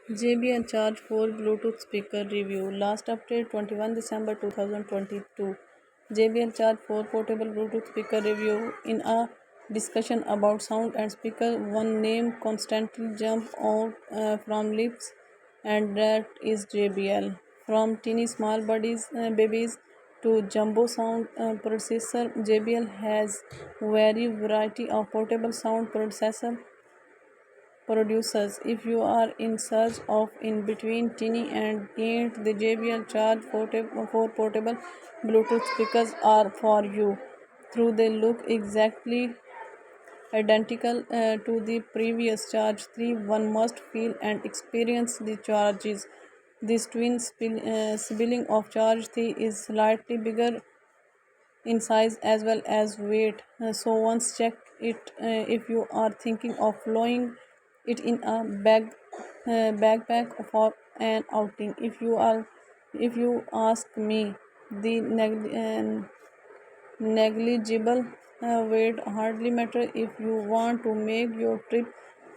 JBL Charge 4 Bluetooth speaker review. Last update 21 December 2022. JBL Charge 4 portable Bluetooth speaker review. In a discussion about sound and speaker, one name constantly jump out from lips, and that is JBL. From teeny small babies to jumbo sound processor, JBL has very variety of portable sound processor producers. If you are in search of in between tinny and giant, the JBL Charge 4 portable Bluetooth speakers are for you. Though they look exactly identical to the previous Charge 3, one must feel and experience the charges. This sibling of Charge 3 is slightly bigger in size as well as weight. So once check it if you are thinking of flowing it in a backpack for an outing. If you ask me, the negligible weight hardly matter if you want to make your trip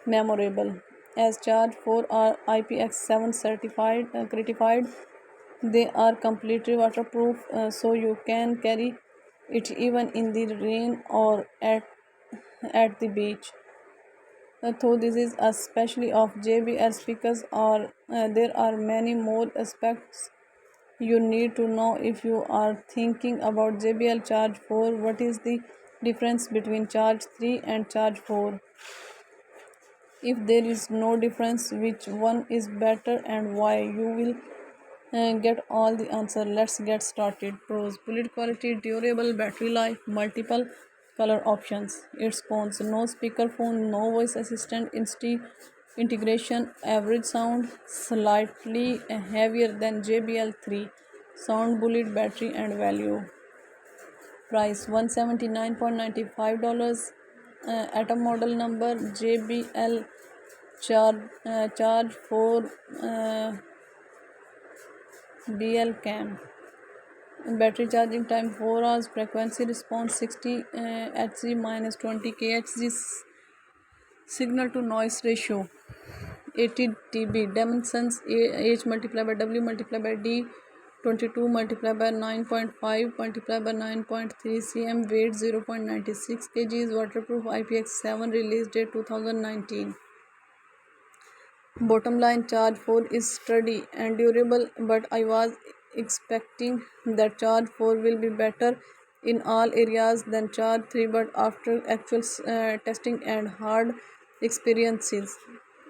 memorable. As Charge 4 are IPX7 certified, they are completely waterproof, so you can carry it even in the rain or at the beach. Though this is especially of JBL speakers, or there are many more aspects you need to know if you are thinking about JBL Charge 4. What is the difference between Charge 3 and Charge 4? If there is no difference, which one is better and why? You will get all the answer. Let's get started. Pros: bullet quality, durable battery life, multiple color options. Its cons: no speakerphone, no voice assistant integration, average sound, slightly heavier than JBL 3, sound bullet battery and value. Price $179.95. Atom model number JBL Charge 4 BL Cam. Battery charging time 4 hours. Frequency response 60 Hz minus 20 kHz. Signal to noise ratio 80 dB. Dimensions: H multiplied by W multiplied by D 22 multiplied by 9.5 multiplied by 9.3 cm. Weight 0.96 kgs. Waterproof IPX7. Release date 2019. Bottom line: Charge 4 is sturdy and durable, but I was expecting that Charge 4 will be better in all areas than Charge 3, but after actual testing and hard experiences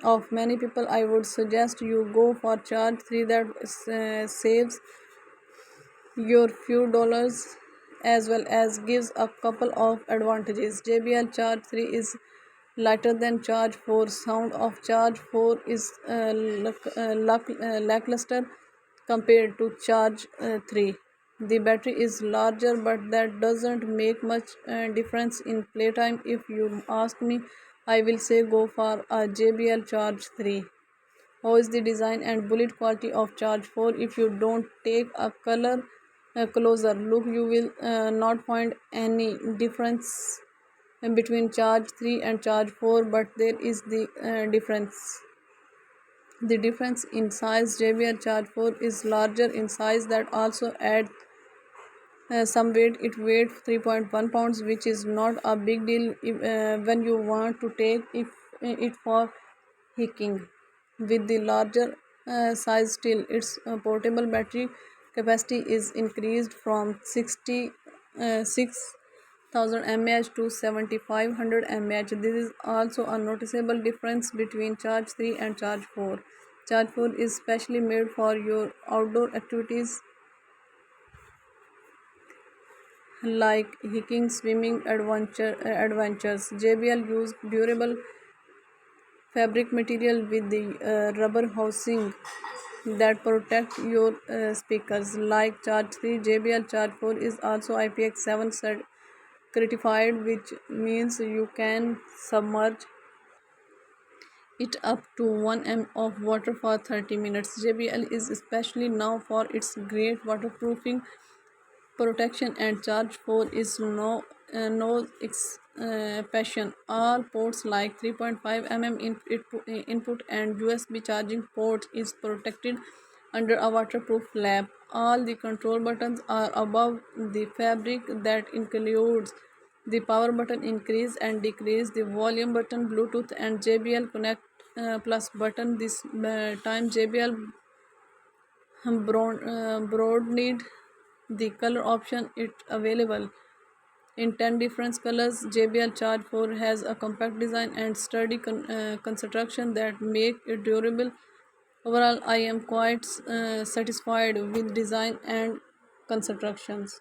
of many people, I would suggest you go for Charge 3. That saves your few dollars as well as gives a couple of advantages. JBL Charge 3 is lighter than Charge 4. Sound of Charge 4 is lackluster compared to Charge 3. The battery is larger, but that doesn't make much difference in playtime. If you ask me, I will say go for a JBL Charge 3. How is the design and bullet quality of Charge 4? If you don't take a closer look, you will not find any difference between Charge 3 and Charge 4, but there is the difference in size. JBL Charge 4 is larger in size. That also adds some weight. It weighs 3.1 pounds, which is not a big deal when you want to take it for hiking. With the larger size, still its portable battery capacity is increased from 6,000 mAh to 7,500 mAh. This is also a noticeable difference between Charge 3 and Charge 4. Charge 4 is specially made for your outdoor activities like hiking, swimming, adventures. JBL used durable fabric material with the rubber housing that protect your speakers. Like Charge 3, JBL Charge 4 is also IPX7 certified, which means you can submerge it up to 1 m of water for 30 minutes. JBL is especially known for its great waterproofing protection, and Charge 4 is no passion. All ports like 3.5 input and USB charging ports is protected under a waterproof flap. All the control buttons are above the fabric. That includes the power button, increase and decrease, the volume button, Bluetooth and JBL Connect plus button. This time JBL broadened the color option it available in 10 different colors. JBL Charge 4 has a compact design and sturdy construction that make it durable. Overall, I am quite satisfied with design and constructions.